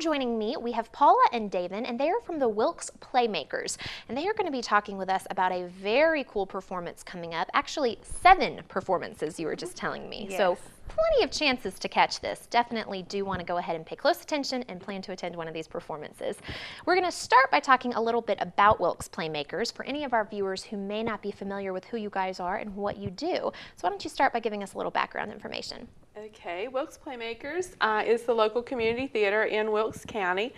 joining me, we have Paula and David, and they are from the Wilkes Playmakers. And they are going to be talking with us about a very cool performance coming up. Actually, 7 performances, you were just telling me. Yes. So plenty of chances to catch this. Definitely do want to go ahead and pay close attention and plan to attend one of these performances. We're going to start by talking a little bit about Wilkes Playmakers for any of our viewers who may not be familiar with who you guys are and what you do. So why don't you start by giving us a little background information? Okay, Wilkes Playmakers is the local community theater in Wilkes County.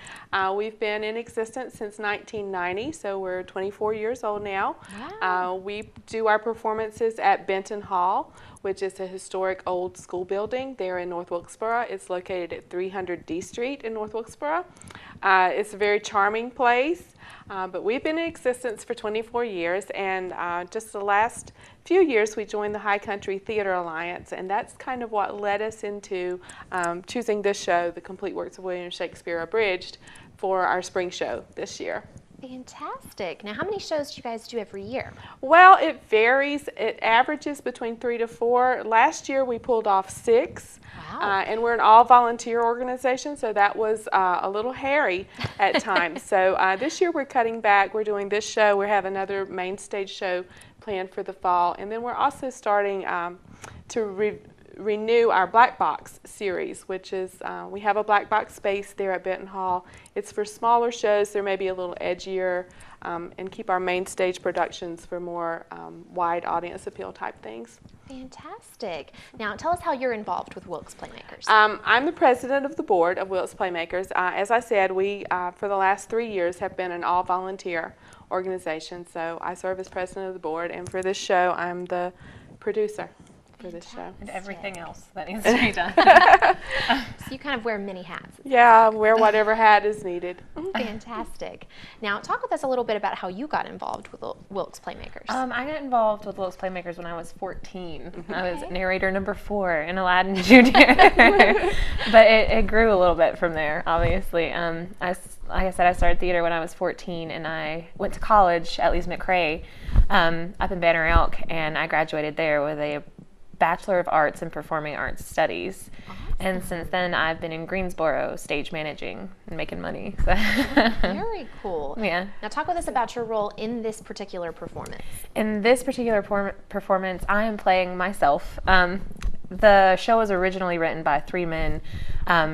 We've been in existence since 1990, so we're 24 years old now. Wow. We do our performances at Benton Hall, which is a historic old school building there in North Wilkesboro. It's located at 300 D Street in North Wilkesboro. It's a very charming place, but we've been in existence for 24 years, and just the last few years we joined the High Country Theater Alliance, and that's kind of what led us into choosing this show, The Complete Works of William Shakespeare Abridged, for our spring show this year. Fantastic. Now, how many shows do you guys do every year? Well, it varies. It averages between 3 to 4. Last year we pulled off 6. Wow. And we're an all-volunteer organization, so that was a little hairy at times. So this year we're cutting back. We're doing this show. We have another main stage show planned for the fall. And then we're also starting to renew our Black Box series, which is, we have a Black Box space there at Benton Hall. It's for smaller shows. They're maybe a little edgier, and keep our main stage productions for more wide audience appeal type things. Fantastic. Now, tell us how you're involved with Wilkes Playmakers. I'm the president of the board of Wilkes Playmakers. As I said, we, for the last 3 years, have been an all-volunteer organization, so I serve as president of the board, and for this show, I'm the producer for this show. And everything else that needs to be done. So you kind of wear many hats. Yeah, wear whatever hat is needed. Fantastic. Now, talk with us a little bit about how you got involved with Wilkes Playmakers. I got involved with Wilkes Playmakers when I was 14. I was narrator number 4 in Aladdin Jr. But it grew a little bit from there, obviously. Like I said, I started theater when I was 14, and I went to college at Lee's McRae up in Banner Elk, and I graduated there with a Bachelor of Arts in Performing Arts Studies. Awesome. And since then, I've been in Greensboro stage managing and making money. So. Very cool. Yeah. Now, talk with us about your role in this particular performance. In this particular performance, I am playing myself. The show was originally written by 3 men,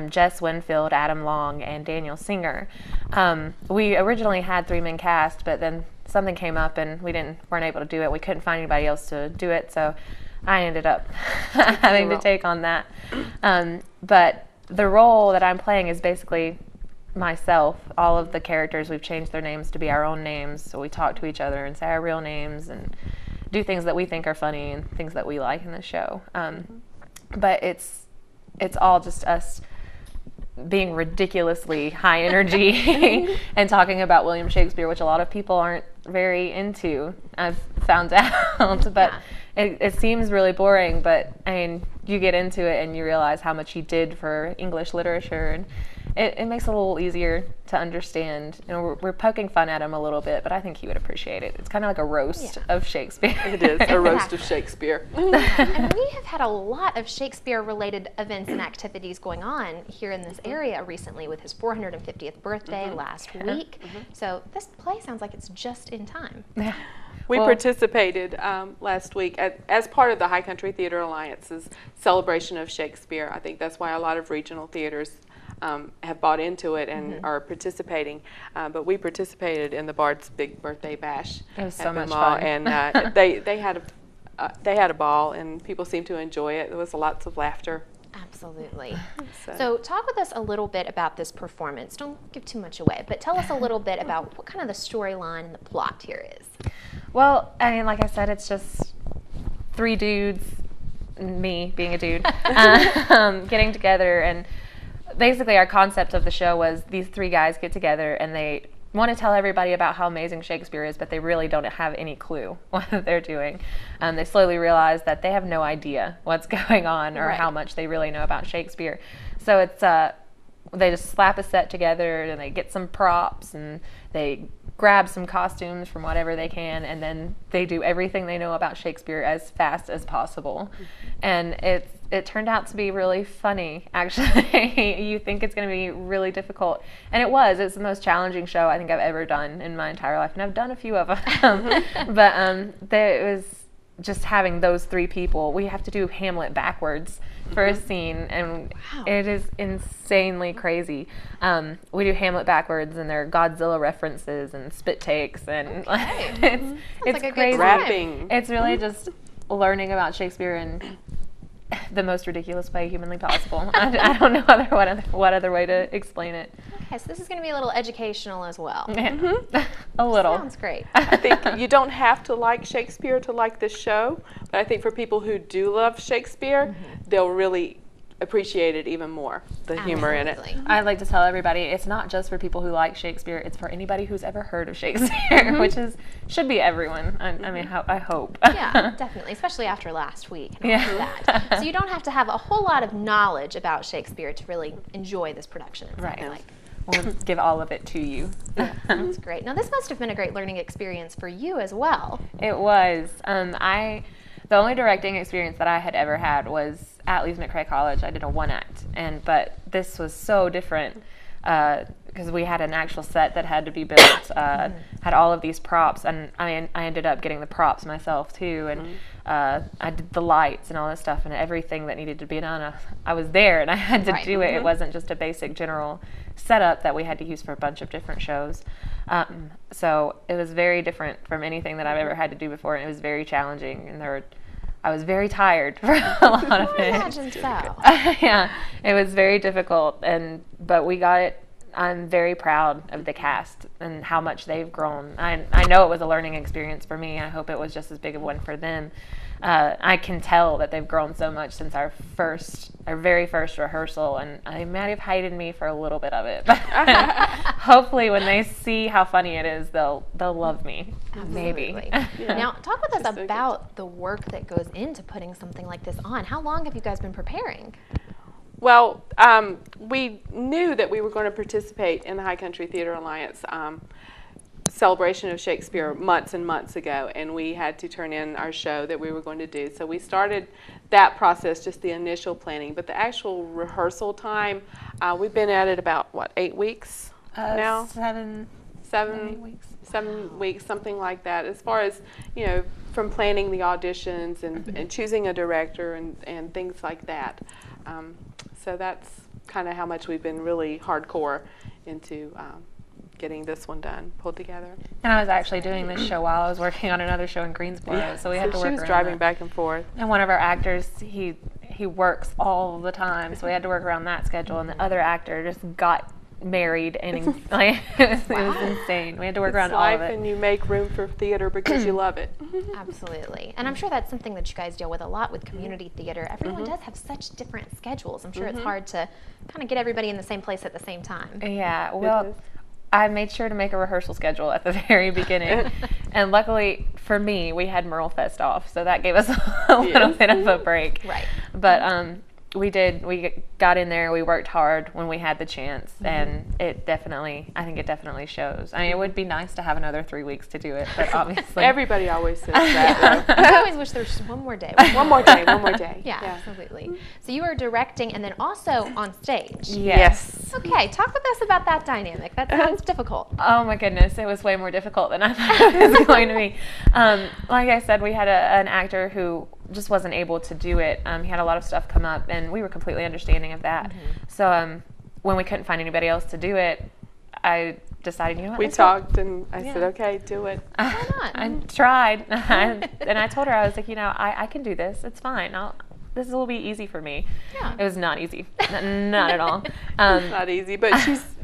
Jess Winfield, Adam Long, and Daniel Singer. We originally had 3 men cast, but then something came up and we weren't able to do it. We couldn't find anybody else to do it, so I ended up having to take on that. But the role that I'm playing is basically myself. All of the characters, we've changed their names to be our own names, so we talk to each other and say our real names and do things that we think are funny and things that we like in the show. But it's all just us being ridiculously high energy and talking about William Shakespeare, which a lot of people aren't very into, I've found out. But it seems really boring, but I mean, you get into it and you realize how much he did for English literature, and it makes it a little easier to understand. You know, we're poking fun at him a little bit, but I think he would appreciate it. It's kind of like a roast of Shakespeare. It is a roast of Shakespeare. And we have had a lot of Shakespeare-related events and activities going on here in this area recently with his 450th birthday last week. So this play sounds like it's just in time. Yeah. We participated last week as part of the High Country Theater Alliance's celebration of Shakespeare. I think that's why a lot of regional theaters have bought into it and are participating. But we participated in the Bard's Big Birthday Bash. It was so much Mall, fun. And they had a ball, and people seemed to enjoy it. There was lots of laughter. Absolutely. So talk with us a little bit about this performance. Don't give too much away, but tell us a little bit about what kind of the storyline and the plot here is. Well, I mean, like I said, it's just 3 dudes, me being a dude, getting together. And basically our concept of the show was these 3 guys get together and they want to tell everybody about how amazing Shakespeare is, but they really don't have any clue what they're doing. They slowly realize that they have no idea what's going on or how much they really know about Shakespeare. So it's they just slap a set together and they get some props and they grab some costumes from whatever they can, and then they do everything they know about Shakespeare as fast as possible. And it turned out to be really funny, actually. You think it's going to be really difficult. And it was. It's the most challenging show I think I've ever done in my entire life. And I've done a few of them. But it was just having those three people. We have to do Hamlet backwards for a scene, and it is insanely crazy. We do Hamlet backwards, and there are Godzilla references and spit takes, and it's like crazy. Rapping. It's really just learning about Shakespeare in the most ridiculous way humanly possible. I don't know what other way to explain it. Okay, so this is going to be a little educational as well. A little. Sounds great. I think you don't have to like Shakespeare to like this show, but I think for people who do love Shakespeare, they'll really appreciate it even more, the humor in it. Absolutely. I'd like to tell everybody it's not just for people who like Shakespeare, it's for anybody who's ever heard of Shakespeare, which should be everyone. I mean, I hope. Yeah, definitely, especially after last week and all of that. So you don't have to have a whole lot of knowledge about Shakespeare to really enjoy this production. It sounds Right. like. We'll give all of it to you. That's great. Now, this must have been a great learning experience for you as well. It was. The only directing experience that I had ever had was at Lees McRae College. I did a one act, but this was so different because we had an actual set that had to be built, had all of these props, and I ended up getting the props myself too, and I did the lights and all this stuff and everything that needed to be done. I was there and I had to do it. It wasn't just a basic general setup that we had to use for a bunch of different shows. So it was very different from anything that I've ever had to do before, and it was very challenging, and I was very tired for a lot of I it. imagine so. Yeah, it was very difficult, but we got it. I'm very proud of the cast and how much they've grown. I know it was a learning experience for me. I hope it was just as big of one for them. I can tell that they've grown so much since our very first rehearsal, and they might have hated me for a little bit of it. But hopefully, when they see how funny it is, they'll love me. Maybe. Now, talk with us about the work that goes into putting something like this on. How long have you guys been preparing? Well, we knew that we were going to participate in the High Country Theater Alliance celebration of Shakespeare months and months ago, and we had to turn in our show that we were going to do. So we started that process, just the initial planning, but the actual rehearsal time, we've been at it about, 8 weeks now? 7 weeks. 7 weeks, something like that. As far as, from planning the auditions and choosing a director and things like that. So that's kind of how much we've been really hardcore into getting this one done, pulled together. And I was actually doing this show while I was working on another show in Greensboro, so we had to work She was around driving that. back and forth. And one of our actors, he works all the time, so we had to work around that schedule. And the other actor just got married, and it was insane. We had to work around all of it. And you make room for theater because you love it. Absolutely. And I'm sure that's something that you guys deal with a lot with community theater. Everyone does have such different schedules. I'm sure it's hard to kind of get everybody in the same place at the same time. Yeah, well, I made sure to make a rehearsal schedule at the very beginning. And luckily for me, we had Merle Fest off, so that gave us a little bit of a break. Right. But we got in there, we worked hard when we had the chance, and I think it definitely shows. I mean, it would be nice to have another 3 weeks to do it, but obviously. Everybody always says that. I always wish there was just one more day. One more day. Yeah, absolutely. So you are directing and then also on stage. Yes. Okay, talk with us about that dynamic. That sounds difficult. Oh my goodness, it was way more difficult than I thought it was going to be. Like I said, we had an actor who just wasn't able to do it. He had a lot of stuff come up, and we were completely understanding of that. So when we couldn't find anybody else to do it, I decided, we talked, and I said, okay, do it. Why not? I tried, and I told her, I was like, I can do this. It's fine. This will be easy for me. Yeah. It was not easy, not at all. It's not easy, but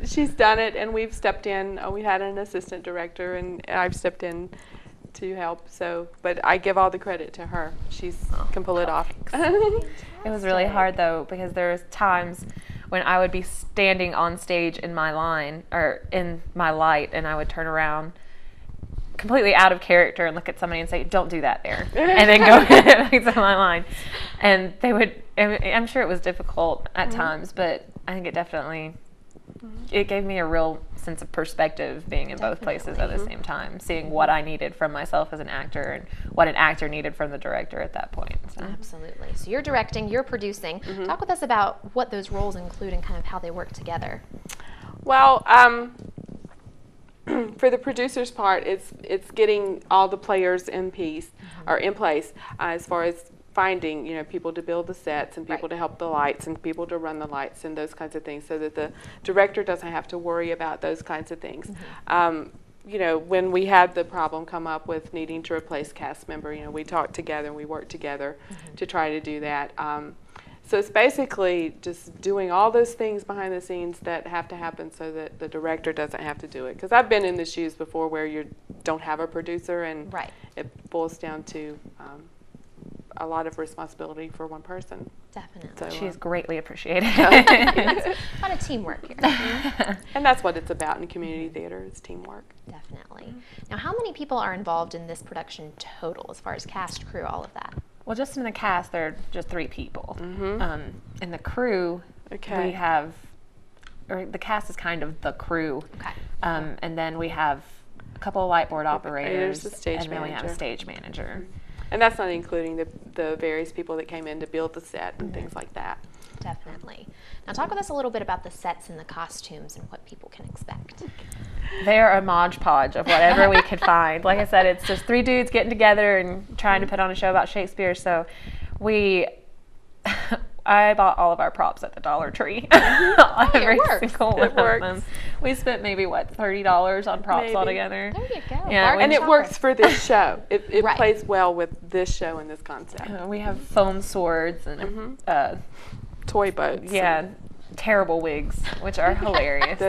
she's done it, and we've stepped in. We had an assistant director, and I've stepped in to help. But I give all the credit to her. She can pull it off. It was really hard though, because there was times when I would be standing on stage in my line or in my light, and I would turn around completely out of character and look at somebody and say, "Don't do that there," and then go back to my line. And they would. I'm sure it was difficult at times, but I think it definitely it gave me a real sense of perspective being in both places at the same time, seeing what I needed from myself as an actor and what an actor needed from the director at that point. So. Absolutely. So you're directing, you're producing. Talk with us about what those roles include and kind of how they work together. Well, for the producer's part, it's getting all the players in piece or in place as far as finding, people to build the sets and people to help the lights and people to run the lights and those kinds of things, so that the director doesn't have to worry about those kinds of things. When we had the problem come up with needing to replace cast member, we talked together and we worked together to try to do that. So it's basically just doing all those things behind the scenes that have to happen so that the director doesn't have to do it. Because I've been in the shoes before where you don't have a producer and it boils down to a lot of responsibility for one person. Definitely. So, She is greatly appreciated. A lot of teamwork here. And that's what it's about in community theater, is teamwork. Definitely. Now, how many people are involved in this production total, as far as cast, crew, all of that? Well, just in the cast, there are just 3 people. In the crew, we have, or the cast is kind of the crew. And then we have a couple of whiteboard operators, and then we have a stage manager. And that's not including the various people that came in to build the set and things like that. Definitely. Now, talk with us a little bit about the sets and the costumes and what people can expect. They're a modge podge of whatever we could find. Like I said, it's just 3 dudes getting together and trying to put on a show about Shakespeare. So I bought all of our props at the Dollar Tree. Every single one of them. We spent maybe, $30 on props altogether. There you go. Yeah, and it works for this show. It plays well with this show and this concept. We have foam swords and toy boats. Yeah, terrible wigs, which are hilarious.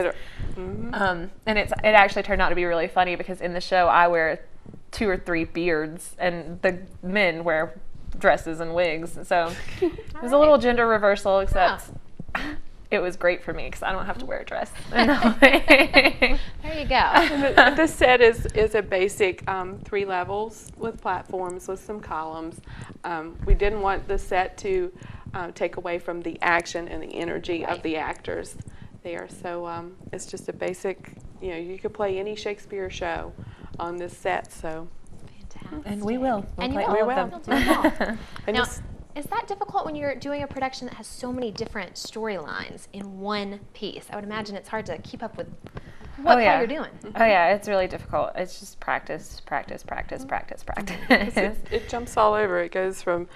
And it actually turned out to be really funny because in the show I wear 2 or 3 beards and the men wear dresses and wigs. So it was a little gender reversal, except it was great for me because I don't have to wear a dress. There you go. The set is a basic 3 levels with platforms with some columns. We didn't want the set to take away from the action and the energy of the actors there. So it's just a basic, you could play any Shakespeare show on this set. So. And we will. And play you all will. of them. Now, is that difficult when you're doing a production that has so many different storylines in one piece? I would imagine it's hard to keep up with what part you're doing. Oh yeah, it's really difficult. It's just practice. It jumps all over. It goes from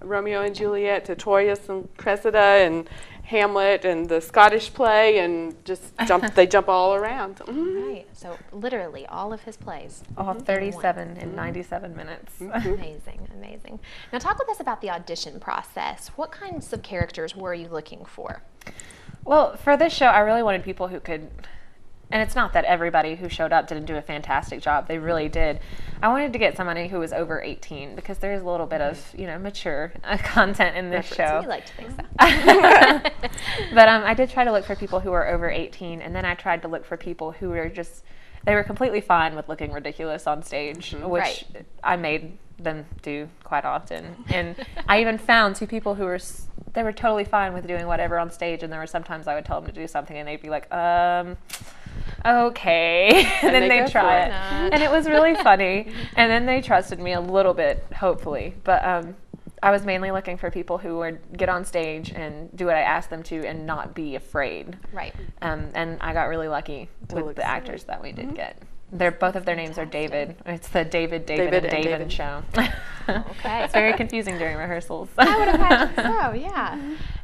Romeo and Juliet to Troilus and Cressida and Hamlet and the Scottish play, and they jump all around. Right. So literally all of his plays. All 37 in 97 minutes. Amazing. Now talk with us about the audition process. What kinds of characters were you looking for? Well, for this show, I really wanted people who could, and it's not that everybody who showed up didn't do a fantastic job. They really did. I wanted to get somebody who was over 18 because there's a little bit of, mature content in this show. We like to think so. But I did try to look for people who were over 18, and then I tried to look for people who were they were completely fine with looking ridiculous on stage, which I made them do quite often. And I even found 2 people who they were totally fine with doing whatever on stage, and there were sometimes I would tell them to do something and they'd be like, okay. And then they'd try it. And it was really funny. And then they trusted me a little bit, hopefully. But I was mainly looking for people who would get on stage and do what I asked them to and not be afraid. Right. And I got really lucky with the actors that we did get. Both of their names are David. It's the David show. Okay. It's very confusing during rehearsals. I would imagine so, yeah.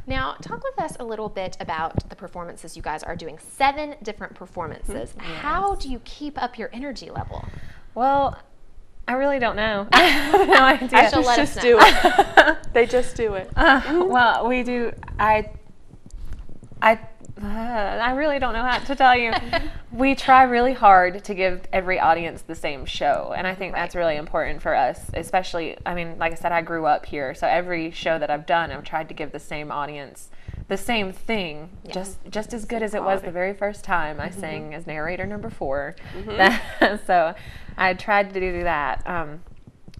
Now, talk with us a little bit about the performances you guys are doing. 7 different performances. Yes. How do you keep up your energy level? Well, I really don't know. I have no idea. Actors just do it. They just do it. Well, we do. I really don't know how to tell you. We try really hard to give every audience the same show, and I think that's really important for us, especially, like I said, I grew up here, so every show that I've done, I've tried to give the same audience the same thing, just as good as it was the very first time I sang as narrator number 4. So I tried to do that,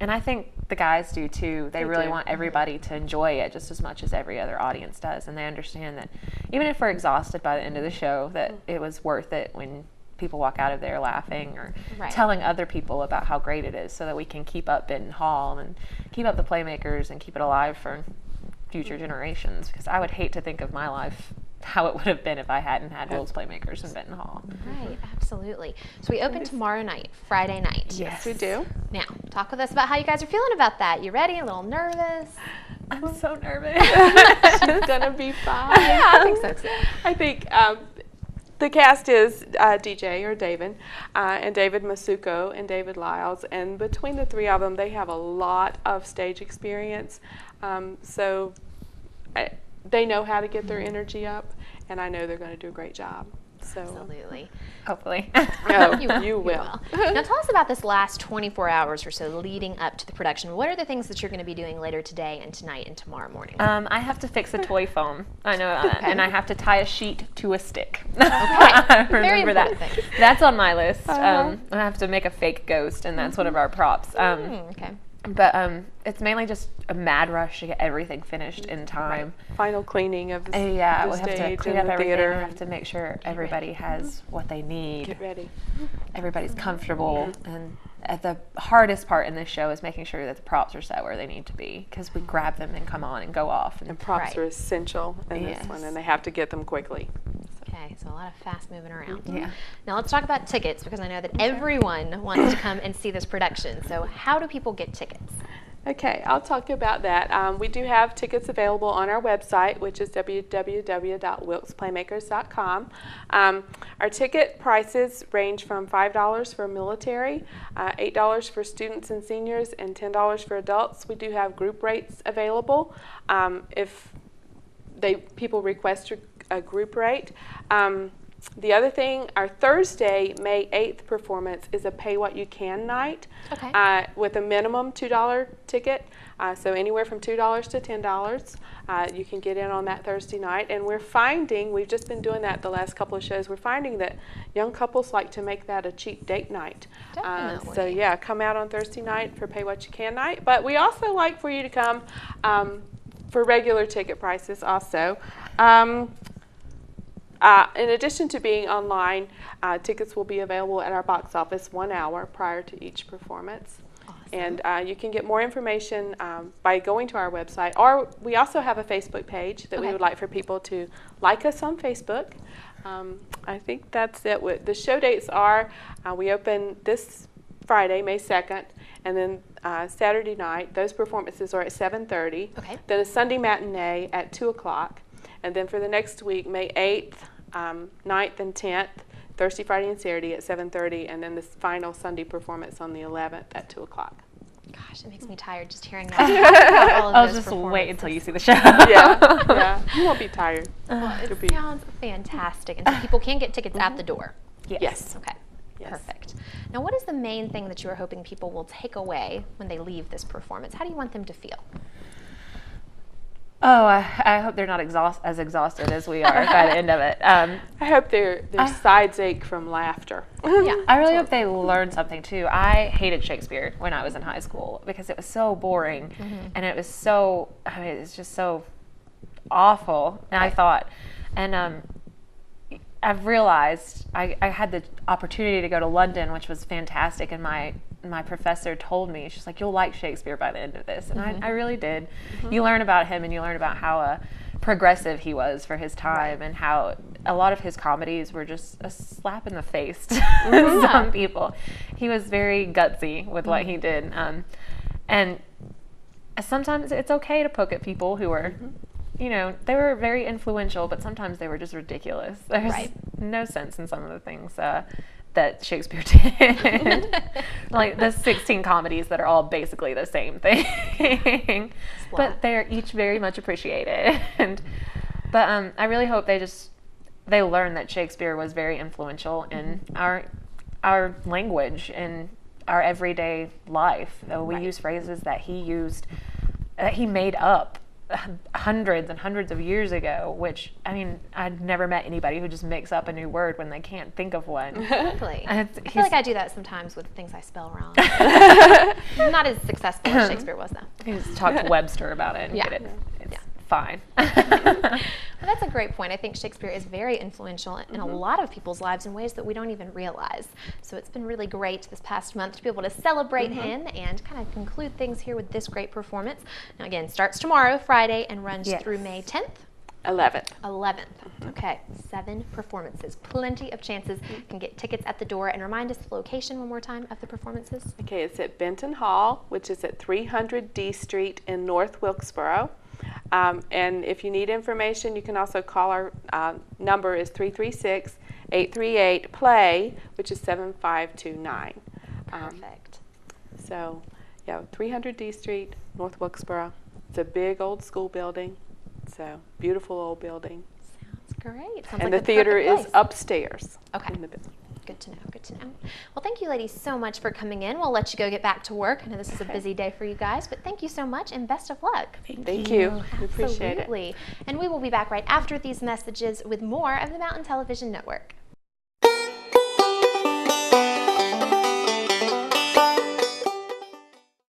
and I think the guys do too. They really do. want everybody to enjoy it just as much as every other audience does, and they understand that even if we're exhausted by the end of the show, that it was worth it when people walk out of there laughing or telling other people about how great it is, so that we can keep up Benton Hall and keep up the Playmakers and keep it alive for future generations. Because I would hate to think of my life how it would have been if I hadn't had Wilkes Playmakers in Benton Hall. Right, absolutely. So we open tomorrow night, Friday night. Yes, we do. Now, talk with us about how you guys are feeling about that. You ready? A little nervous? I'm so nervous. She's gonna be fine. Yeah, I think so too. I think the cast is DJ or David, and David Masuko and David Lyles, and between the three of them, they have a lot of stage experience. So they know how to get their energy up, and I know they're going to do a great job. So Absolutely. Hopefully. Oh, You will. Now tell us about this last 24 hours or so leading up to the production. What are the things that you're going to be doing later today and tonight and tomorrow morning? I have to fix a toy phone. I know that. And I have to tie a sheet to a stick. Okay. Very Remember that. important thing. That's on my list. I have to make a fake ghost, and that's one of our props. Okay. But it's mainly just a mad rush to get everything finished in time. final cleaning of the, Yeah, the we have to stage clean and up the everything. theater. We have to make sure everybody has what they need. Get ready. Everybody's comfortable, and the hardest part in this show is making sure that the props are set where they need to be, because we grab them and come on and go off. And props Right. are essential in this one, and they have to get them quickly. Okay, so a lot of fast moving around. Yeah. Now let's talk about tickets, because I know that everyone wants to come and see this production. So how do people get tickets? Okay, I'll talk about that. We do have tickets available on our website, which is www.wilkesplaymakers.com. Our ticket prices range from $5 for military, $8 for students and seniors, and $10 for adults. We do have group rates available if people request a group rate. The other thing, our Thursday, May 8th performance is a pay what you can night with a minimum $2 ticket. So anywhere from $2 to $10, you can get in on that Thursday night. And we've just been doing that the last couple of shows, we're finding that young couples like to make that a cheap date night. Definitely. So yeah, come out on Thursday night for pay what you can night. But we also like for you to come for regular ticket prices also. In addition to being online, tickets will be available at our box office 1 hour prior to each performance. Awesome. And you can get more information by going to our website, or we also have a Facebook page that we would like for people to like us on Facebook. I think that's it. The show dates are, we open this Friday, May 2nd, and then Saturday night, those performances are at 7:30. Okay. Then a Sunday matinee at 2 o'clock. And then for the next week, May 8th, 9th and 10th, Thursday, Friday, and Saturday at 7:30, and then this final Sunday performance on the 11th at 2 o'clock. Gosh, it makes me tired just hearing that. All of I'll those just wait until you see the show. Yeah, you won't be tired. It sounds fantastic. And so people can get tickets at the door. Yes. Okay. Yes. Perfect. Now, what is the main thing that you are hoping people will take away when they leave this performance? How do you want them to feel? Oh, I hope they're not as exhausted as we are by the end of it. I hope their sides ache from laughter. Yeah. I really hope they learn something too. I hated Shakespeare when I was in high school because it was so boring, and it was so, it's just so awful. And I thought, and I've realized I had the opportunity to go to London, which was fantastic, and my professor told me, she's like, you'll like Shakespeare by the end of this. And I really did. You learn about him, and you learn about how progressive he was for his time, and how a lot of his comedies were just a slap in the face to some people. He was very gutsy with what he did. And sometimes it's okay to poke at people who are, they were very influential, but sometimes they were just ridiculous. There's no sense in some of the things that Shakespeare did. Like the 16 comedies that are all basically the same thing. But they're each very much appreciated. But I really hope they learn that Shakespeare was very influential in our language and our everyday life. We use phrases that he used, that he made up hundreds and hundreds of years ago, which, I mean, I'd never met anybody who just makes up a new word when they can't think of one. Exactly. I feel like I do that sometimes with things I spell wrong. Not as successful as Shakespeare was, though. You just talk to Webster about it and Yeah. get it. It's fine. Well, that's a great point. I think Shakespeare is very influential in a lot of people's lives in ways that we don't even realize. So it's been really great this past month to be able to celebrate him and kind of conclude things here with this great performance. Now, again, starts tomorrow, Friday, and runs through May 10th. 11th. 11th. Okay, 7 performances. Plenty of chances. You can get tickets at the door. And remind us the location one more time of the performances. Okay, it's at Benton Hall, which is at 300 D Street in North Wilkesboro. And if you need information, you can also call our number is 336-838-PLAY, which is 7529. Perfect. So, yeah, 300 D Street, North Wilkesboro. It's a big old school building. So, beautiful old building. Sounds great. Sounds And like the theater perfect is place. upstairs Okay. in the building. Good to know, good to know. Well, thank you ladies so much for coming in. We'll let you go get back to work. I know this is a busy day for you guys, but thank you so much and best of luck. Thank you. We appreciate it. Absolutely. And we will be back right after these messages with more of the Mountain Television Network.